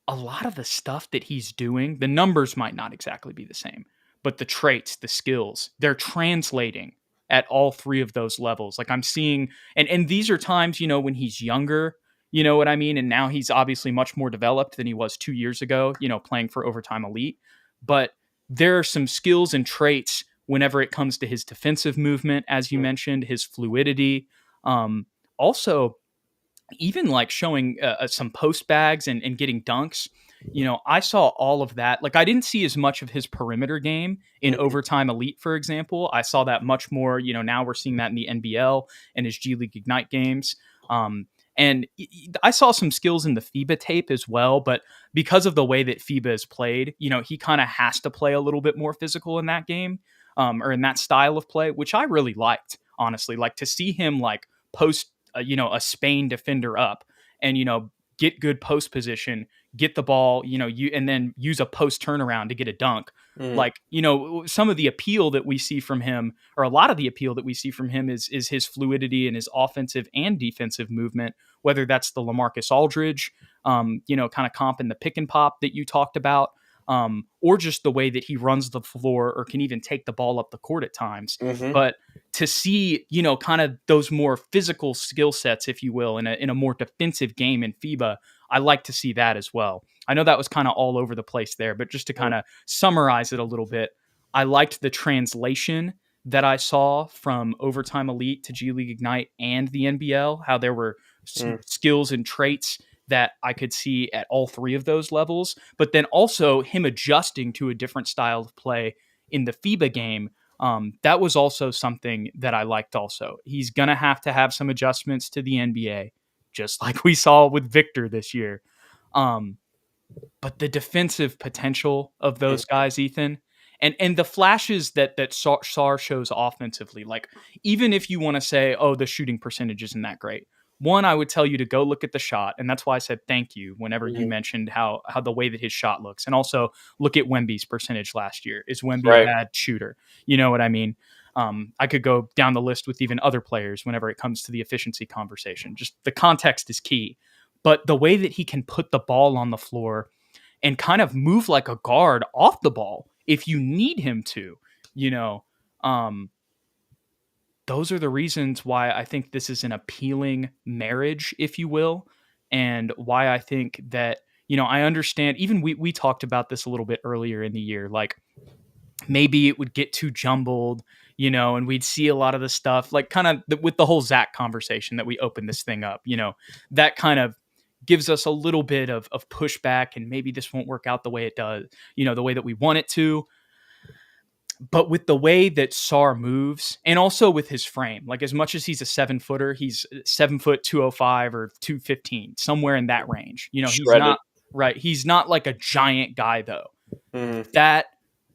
a lot of the stuff that he's doing, the numbers might not exactly be the same, but the traits, the skills, they're translating at all three of those levels. Like I'm seeing, and these are times, when he's younger, you know what I mean? And now he's obviously much more developed than he was 2 years ago, playing for Overtime Elite. But there are some skills and traits whenever it comes to his defensive movement, as you mentioned, his fluidity. Also, even like showing some post bags and getting dunks. I saw all of that. Like I didn't see as much of his perimeter game in Overtime Elite, for example. I saw that much more. Now we're seeing that in the NBL and his G League Ignite games. And I saw some skills in the FIBA tape as well, but because of the way that FIBA is played, he kind of has to play a little bit more physical in that game, or in that style of play, which I really liked, honestly. Like to see him like post a Spain defender up and, get good post position, get the ball, and then use a post turnaround to get a dunk. Like, some of the appeal that we see from him, or a lot of the appeal that we see from him is his fluidity and his offensive and defensive movement, whether that's the LaMarcus Aldridge, kind of comp in the pick and pop that you talked about, or just the way that he runs the floor or can even take the ball up the court at times. But to see, kind of those more physical skill sets, if you will, in a more defensive game in FIBA, I like to see that as well. I know that was kind of all over the place there, but just to kind of summarize it a little bit, I liked the translation that I saw from Overtime Elite to G League Ignite and the NBL, how there were skills and traits that I could see at all three of those levels, but then also him adjusting to a different style of play in the FIBA game. That was also something that I liked also. He's going to have some adjustments to the NBA, just like we saw with Victor this year. But the defensive potential of those guys, Ethan, and the flashes that Sarr shows offensively, like even if you want to say, oh, the shooting percentage isn't that great. One, I would tell you to go look at the shot, and that's why I said thank you whenever you mentioned how the way that his shot looks, and also look at Wemby's percentage last year. Is Wemby a bad shooter? You know what I mean? I could go down the list with even other players whenever it comes to the efficiency conversation. Just the context is key, but the way that he can put the ball on the floor and kind of move like a guard off the ball if you need him to, those are the reasons why I think this is an appealing marriage, if you will, and why I think that, I understand, even we talked about this a little bit earlier in the year, like maybe it would get too jumbled, and we'd see a lot of the stuff, like kind of with the whole Zach conversation that we opened this thing up, that kind of gives us a little bit of pushback, and maybe this won't work out the way it does, the way that we want it to. But with the way that Sarr moves, and also with his frame, like as much as he's a 7-footer, he's 7 foot 205 or 215, somewhere in that range. He's not right. He's not like a giant guy though. That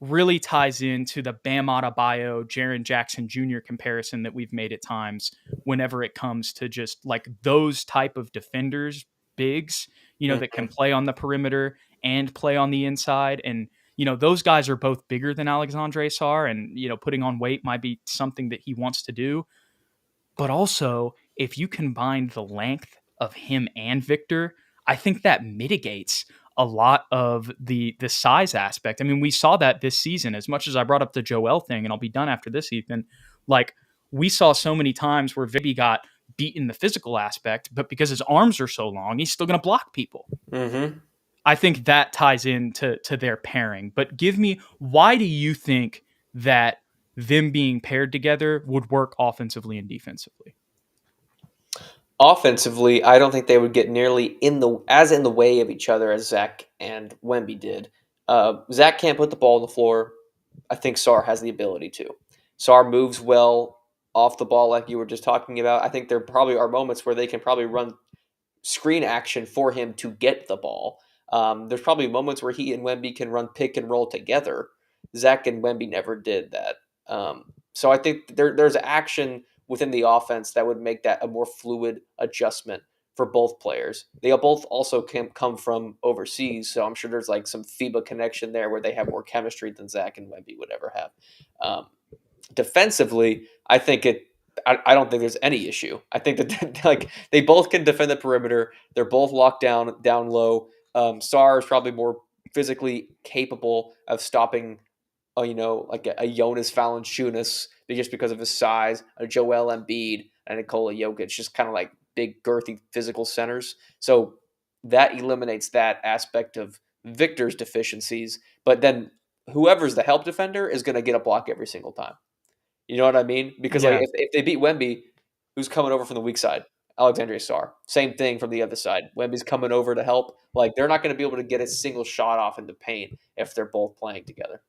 really ties into the Bam Adebayo, Jaren Jackson Jr. comparison that we've made at times whenever it comes to just like those type of defenders, bigs, that can play on the perimeter and play on the inside. And, those guys are both bigger than Alexandre Sarr, and, putting on weight might be something that he wants to do. But also, if you combine the length of him and Victor, I think that mitigates a lot of the size aspect. I mean, we saw that this season. As much as I brought up the Joel thing, and I'll be done after this, Ethan, like we saw so many times where Wemby got beat in the physical aspect, but because his arms are so long, he's still going to block people. I think that ties into their pairing. But why do you think that them being paired together would work offensively and defensively? Offensively, I don't think they would get nearly in the way of each other as Zach and Wemby did. Zach can't put the ball on the floor. I think Sarr has the ability to. Sarr moves well off the ball, like you were just talking about. I think there probably are moments where they can probably run screen action for him to get the ball. There's probably moments where he and Wemby can run pick and roll together. Zach and Wemby never did that. So I think there's action within the offense that would make that a more fluid adjustment for both players. They both also come from overseas, so I'm sure there's like some FIBA connection there where they have more chemistry than Zach and Wemby would ever have. Um, Defensively, I think I don't think there's any issue. I think that like they both can defend the perimeter. They're both locked down low. Sarr is probably more physically capable of stopping, like a Jonas Valanciunas just because of his size, a Joel Embiid, and Nikola Jokic, just kind of like big, girthy, physical centers. So that eliminates that aspect of Victor's deficiencies. But then whoever's the help defender is going to get a block every single time. You know what I mean? Because like Yeah. if they beat Wemby, who's coming over from the weak side? Alexandre Sarr. Same thing from the other side. Wemby's coming over to help. Like they're not going to be able to get a single shot off in the paint if they're both playing together.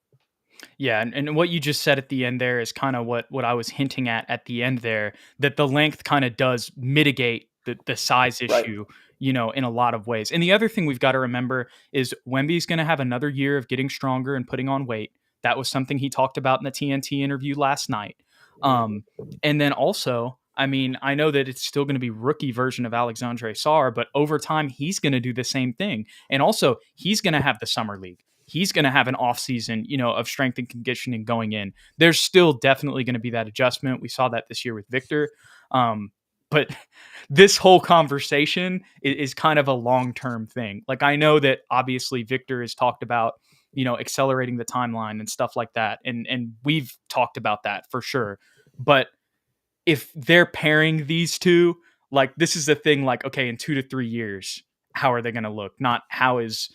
Yeah, and what you just said at the end there is kind of what I was hinting at the end there, that the length kind of does mitigate the size Right. issue, in a lot of ways. And the other thing we've got to remember is Wemby's going to have another year of getting stronger and putting on weight. That was something he talked about in the TNT interview last night. Um, and then also, I mean, I know that it's still going to be rookie version of Alexandre Sarr, but over time, he's going to do the same thing. And also, he's going to have the summer league. He's going to have an off season, of strength and conditioning going in. There's still definitely going to be that adjustment. We saw that this year with Victor. But this whole conversation is kind of a long-term thing. Like, I know that obviously Victor has talked about, accelerating the timeline and stuff like that. And we've talked about that for sure. But if they're pairing these two, like, this is the thing, like, okay, in 2 to 3 years, how are they going to look? Not how is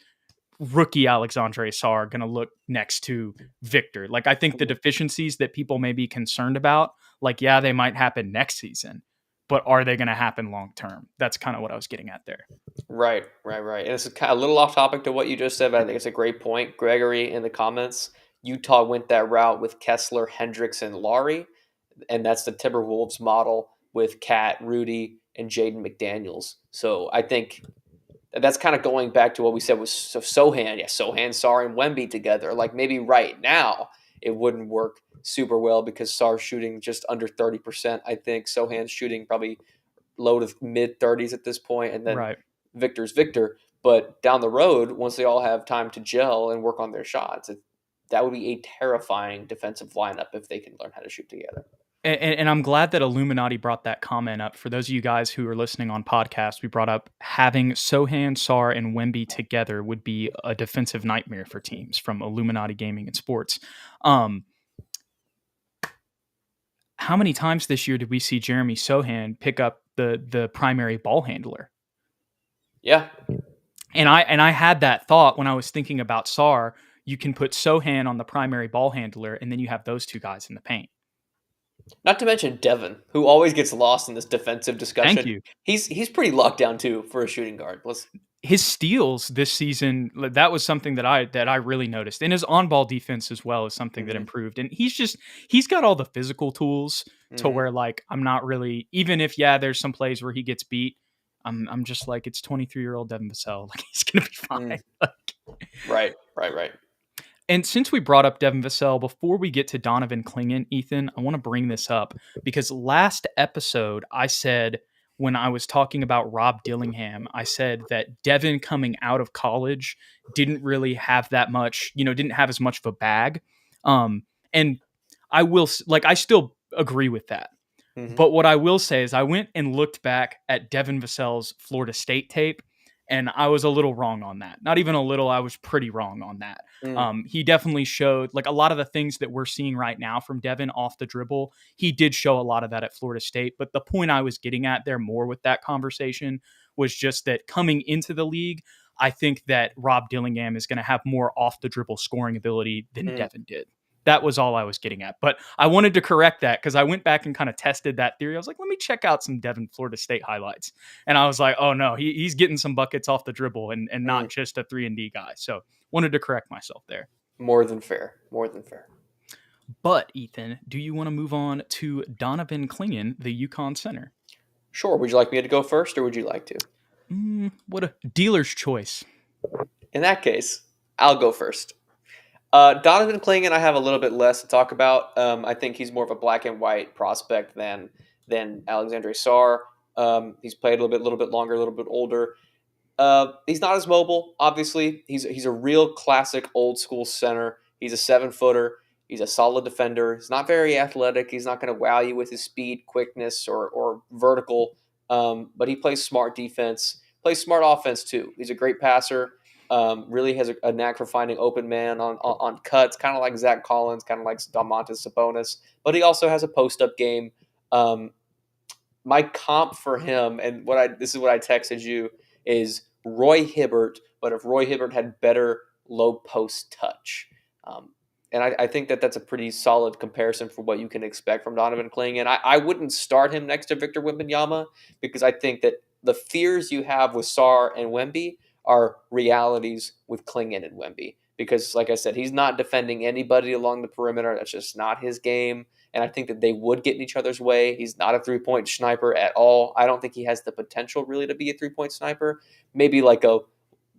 rookie Alexandre Sarr going to look next to Victor. Like, I think the deficiencies that people may be concerned about, like, yeah, they might happen next season, but are they going to happen long term? That's kind of what I was getting at there. Right. And it's kind of a little off topic to what you just said, but I think it's a great point. Gregory in the comments, Utah went that route with Kessler, Hendricks, and Laurie, and that's the Timberwolves model with Cat, Rudy, and Jaden McDaniels. So I think that's kind of going back to what we said was Sohan. Yeah, Sohan, Sarr, and Wemby together. Like maybe right now it wouldn't work super well because Sarr's shooting just under 30%. I think Sohan's shooting probably low to mid 30s at this point, and then Right. Victor's Victor. But down the road, once they all have time to gel and work on their shots, that would be a terrifying defensive lineup if they can learn how to shoot together. And I'm glad that Illuminati brought that comment up. For those of you guys who are listening on podcasts, we brought up having Sohan, Sarr, and Wemby together would be a defensive nightmare for teams from Illuminati Gaming and Sports. How many times this year did we see Jeremy Sohan pick up the primary ball handler? Yeah. And I had that thought when I was thinking about Sarr. You can put Sohan on the primary ball handler, and then you have those two guys in the paint. Not to mention Devin, who always gets lost in this defensive discussion. Thank you. He's pretty locked down too for a shooting guard. His steals this season, that was something that I really noticed. And his on-ball defense as well is something that improved. And he's got all the physical tools to where, like, I'm not really, even if, there's some plays where he gets beat, I'm just like, it's 23-year-old Devin Vassell. Like, he's going to be fine. Right. And since we brought up Devin Vassell, before we get to Donovan Clingan, Ethan, I want to bring this up because last episode I said, when I was talking about Rob Dillingham, I said that Devin coming out of college didn't really have that much, didn't have as much of a bag. And I still agree with that. But what I will say is I went and looked back at Devin Vassell's Florida State tape, and I was a little wrong on that. Not even a little, I was pretty wrong on that. He definitely showed, like, a lot of the things that we're seeing right now from Devin off the dribble. He did show a lot of that at Florida State. But the point I was getting at there more with that conversation was just that coming into the league, I think that Rob Dillingham is going to have more off the dribble scoring ability than Devin did. That was all I was getting at. But I wanted to correct that because I went back and kind of tested that theory. I was like, let me check out some Devin Florida State highlights. And I was like, oh no, he's getting some buckets off the dribble and not just a 3-and-D guy. So wanted to correct myself there. More than fair. But Ethan, do you want to move on to Donovan Clingan, the UConn center? Sure. Would you like me to go first or would you like to? What a dealer's choice. In that case, I'll go first. Donovan Clingan, I have a little bit less to talk about. I think he's more of a black and white prospect than Alexandre Sarr. He's played a little bit longer, a little bit older. He's not as mobile. Obviously, he's a real classic old school center. He's a 7-footer. He's a solid defender. He's not very athletic. He's not going to wow you with his speed, quickness, or vertical. But he plays smart defense. Plays smart offense too. He's a great passer. Really has a knack for finding open man on cuts, kind of like Zach Collins, kind of like Domantas Sabonis. But he also has a post up game. My comp for him, and this is what I texted you, is Roy Hibbert, but if Roy Hibbert had better low post touch. And I think that's a pretty solid comparison for what you can expect from Donovan Clingan. I wouldn't start him next to Victor Wembanyama because I think that the fears you have with Sarr and Wemby are realities with Clingan and Wemby. Because, like I said, he's not defending anybody along the perimeter. That's just not his game. And I think that they would get in each other's way. He's not a three-point sniper at all. I don't think he has the potential really to be a three-point sniper. Maybe like a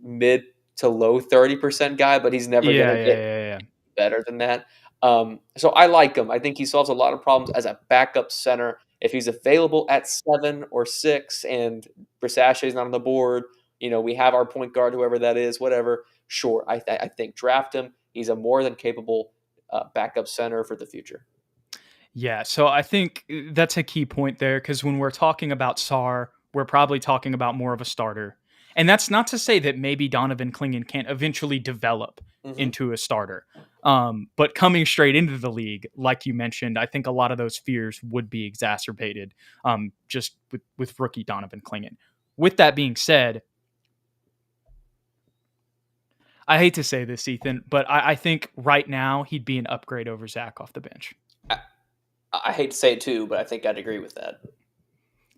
mid to low 30% guy, but he's never going to get better than that. So I like him. I think he solves a lot of problems as a backup center. If he's available at 7 or 6 and Versace's not on the board, we have our point guard, whoever that is, whatever. Sure, I think draft him. He's a more than capable backup center for the future. Yeah, so I think that's a key point there because when we're talking about Sarr, we're probably talking about more of a starter. And that's not to say that maybe Donovan Clingan can't eventually develop into a starter. But coming straight into the league, like you mentioned, I think a lot of those fears would be exacerbated just with rookie Donovan Clingan. With that being said, I hate to say this, Ethan, but I think right now he'd be an upgrade over Zach off the bench. I hate to say it too, but I think I'd agree with that.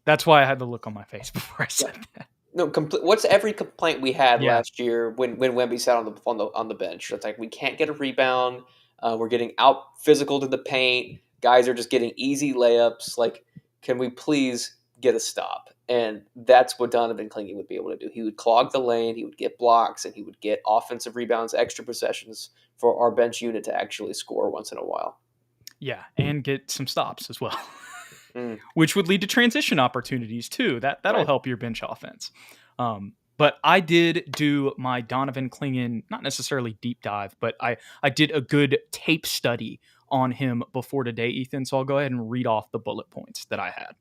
That's why I had the look on my face before I said that. No, what's every complaint we had last year when Wemby sat on the bench? It's like we can't get a rebound. We're getting out physical to the paint. Guys are just getting easy layups. Like, can we please get a stop? And that's what Donovan Clingan would be able to do. He would clog the lane. He would get blocks, and he would get offensive rebounds, extra possessions for our bench unit to actually score once in a while. Yeah, and get some stops as well, which would lead to transition opportunities too. That'll help your bench offense. But I did do my Donovan Clingan, not necessarily deep dive, but I did a good tape study on him before today, Ethan. So I'll go ahead and read off the bullet points that I had.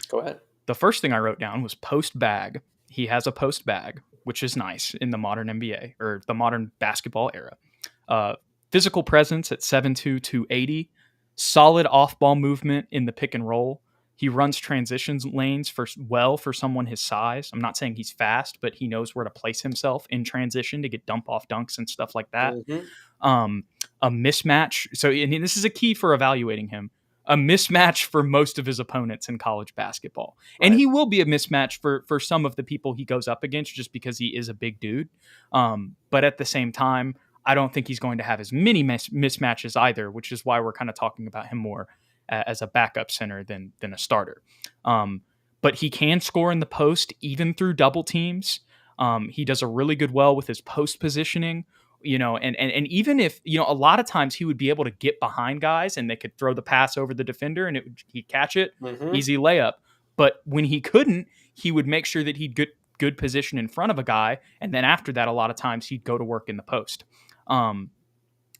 Go ahead. The first thing I wrote down was post bag. He has a post bag, which is nice in the modern NBA or the modern basketball era. Physical presence at 7'2", 280. Solid off-ball movement in the pick and roll. He runs transitions lanes for someone his size. I'm not saying he's fast, but he knows where to place himself in transition to get dump-off dunks and stuff like that. A mismatch. So and this is a key for evaluating him. A mismatch for most of his opponents in college basketball. Right. And he will be a mismatch for some of the people he goes up against just because he is a big dude. But at the same time, I don't think he's going to have as many mismatches either, which is why we're kind of talking about him more as a backup center than a starter. But he can score in the post even through double teams. He does a really good well with his post positioning, and even if, a lot of times he would be able to get behind guys and they could throw the pass over the defender and he'd catch it, easy layup. But when he couldn't, he would make sure that he'd get good position in front of a guy. And then after that, a lot of times he'd go to work in the post.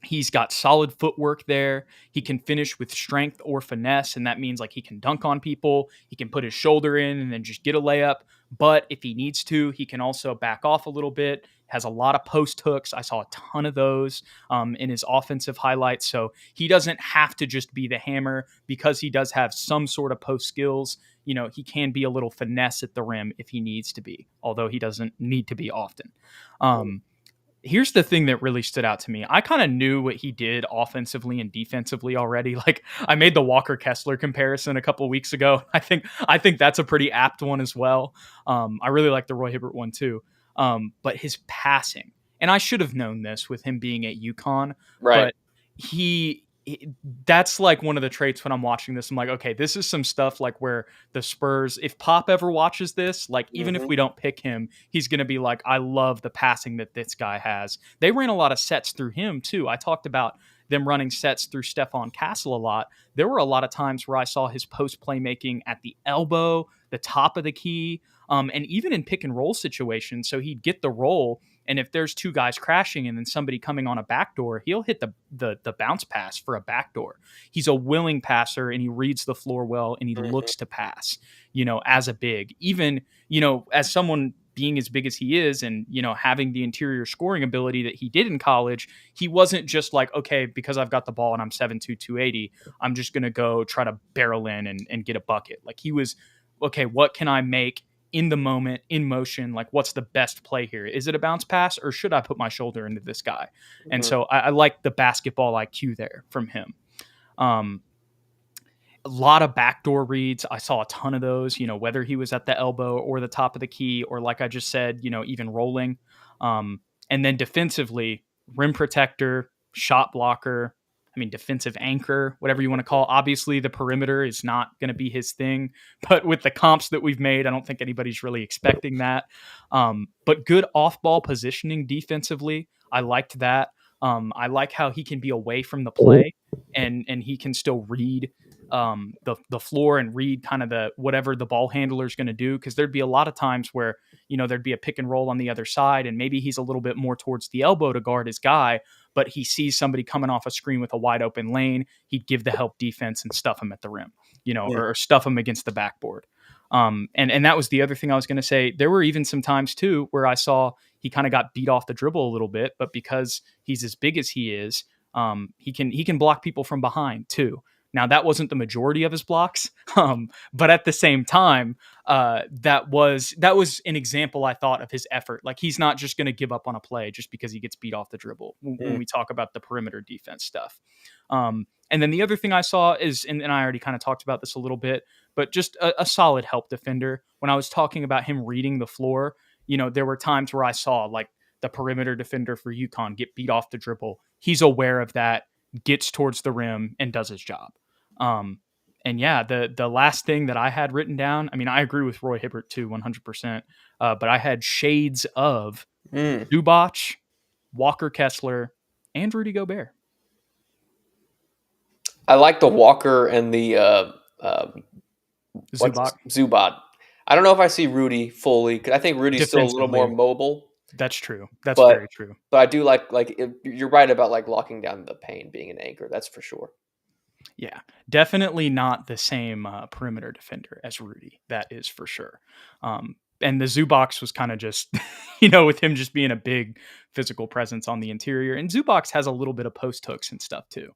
He's got solid footwork there. He can finish with strength or finesse, and that means like he can dunk on people. He can put his shoulder in and then just get a layup. But if he needs to, he can also back off a little bit. Has a lot of post hooks. I saw a ton of those in his offensive highlights. So he doesn't have to just be the hammer because he does have some sort of post skills. He can be a little finesse at the rim if he needs to be, although he doesn't need to be often. Here's the thing that really stood out to me. I kind of knew what he did offensively and defensively already. Like I made the Walker Kessler comparison a couple of weeks ago. I think that's a pretty apt one as well. I really like the Roy Hibbert one too. But his passing, and I should have known this with him being at UConn, right? But he that's like one of the traits when I'm watching this. I'm like, okay, this is some stuff like where the Spurs, if Pop ever watches this, like even if Mm-hmm. we don't pick him, he's going to be like, I love the passing that this guy has. They ran a lot of sets through him too. I talked about them running sets through Stephon Castle a lot. There were a lot of times where I saw his post playmaking at the elbow, the top of the key, and even in pick and roll situations. So he'd get the roll, and if there's two guys crashing and then somebody coming on a backdoor, he'll hit the bounce pass for a backdoor. He's a willing passer, and he reads the floor well, and he Mm-hmm. looks to pass, as a big. Even, as someone being as big as he is and, having the interior scoring ability that he did in college, he wasn't just like, okay, because I've got the ball and I'm 7'2", 280, I'm just going to go try to barrel in and get a bucket. Like he was, okay, what can I make in the moment, in motion? Like, what's the best play here? Is it a bounce pass, or should I put my shoulder into this guy? And Mm-hmm. so I like the basketball IQ there from him. Um, a lot of backdoor reads. I saw a ton of those, whether he was at the elbow or the top of the key, or like I just said, even rolling. And then defensively, rim protector, shot blocker, defensive anchor, whatever you want to call it. Obviously, the perimeter is not going to be his thing, but with the comps that we've made, I don't think anybody's really expecting that. But good off-ball positioning defensively, I liked that. I like how he can be away from the play and he can still read the floor and read kind of the whatever the ball handler is going to do, because there'd be a lot of times where there'd be a pick and roll on the other side, and maybe he's a little bit more towards the elbow to guard his guy, but he sees somebody coming off a screen with a wide open lane. He'd give the help defense and stuff him at the rim, or stuff him against the backboard. And that was the other thing I was going to say. There were even some times too where I saw he kind of got beat off the dribble a little bit, but because he's as big as he is, he can block people from behind too. Now that wasn't the majority of his blocks, but at the same time, that was an example I thought of his effort. Like he's not just going to give up on a play just because he gets beat off the dribble when we talk about the perimeter defense stuff. And then the other thing I saw is, and I already kind of talked about this a little bit, but just a solid help defender. When I was talking about him reading the floor, there were times where I saw like the perimeter defender for UConn get beat off the dribble. He's aware of that, gets towards the rim, and does his job. And yeah, the last thing that I had written down, I agree with Roy Hibbert too, 100%. But I had shades of Zubac, Walker Kessler, and Rudy Gobert. I like the Walker and the Zubac. I don't know if I see Rudy fully, because I think Rudy's still a little more mobile. That's true. That's very true. But I do like you're right about like locking down the paint, being an anchor. That's for sure. Yeah, definitely not the same perimeter defender as Rudy. That is for sure. And the Zubac was kind of just, with him just being a big physical presence on the interior. And Zubac has a little bit of post hooks and stuff too.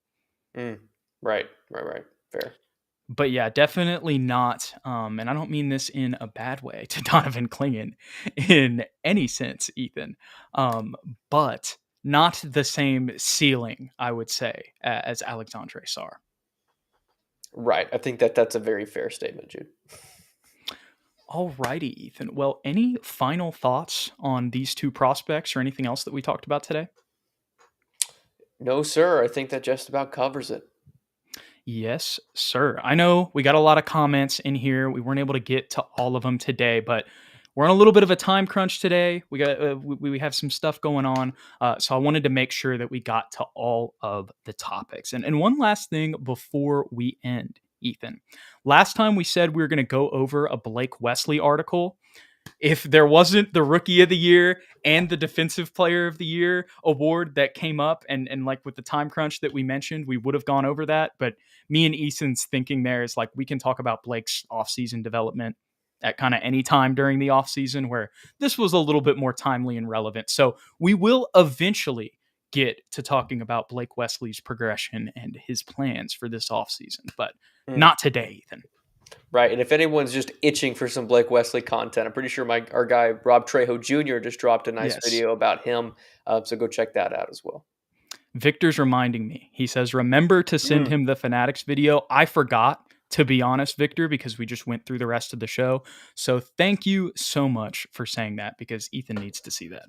Right. Fair. But yeah, definitely not. And I don't mean this in a bad way to Donovan Clingan in any sense, Ethan. But not the same ceiling, I would say, as Alexandre Sarr. Right. I think that's a very fair statement, Jude. Alrighty, Ethan. Well, any final thoughts on these two prospects or anything else that we talked about today? No, sir. I think that just about covers it. Yes, sir. I know we got a lot of comments in here. We weren't able to get to all of them today, but we're on a little bit of a time crunch today. We have some stuff going on, so I wanted to make sure that we got to all of the topics. And one last thing before we end, Ethan. Last time we said we were going to go over a Blake Wesley article. If there wasn't the Rookie of the Year and the Defensive Player of the Year award that came up, and like with the time crunch that we mentioned, we would have gone over that. But me and Ethan's thinking there is like we can talk about Blake's offseason development at kind of any time during the offseason, where this was a little bit more timely and relevant. So we will eventually get to talking about Blake Wesley's progression and his plans for this offseason, but not today, Ethan. Right, and if anyone's just itching for some Blake Wesley content, I'm pretty sure our guy Rob Trejo Jr. just dropped a nice video about him, so go check that out as well. Victor's reminding me. He says, remember to send him the Fanatics video. I forgot, to be honest, Victor, because we just went through the rest of the show. So thank you so much for saying that, because Ethan needs to see that.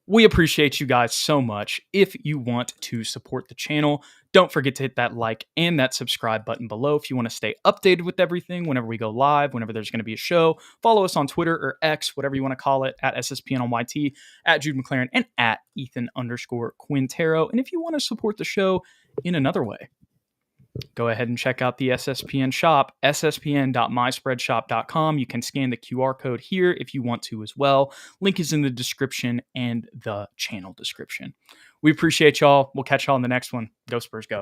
We appreciate you guys so much. If you want to support the channel, don't forget to hit that like and that subscribe button below if you want to stay updated with everything whenever we go live, whenever there's going to be a show. Follow us on Twitter or X, whatever you want to call it, at SSPN on YT, at Jude McLaren, and at Ethan_Quintero. And if you want to support the show in another way, go ahead and check out the SSPN shop, sspn.myspreadshop.com. You can scan the QR code here if you want to as well. Link is in the description and the channel description. We appreciate y'all. We'll catch y'all in the next one. Go Spurs, go.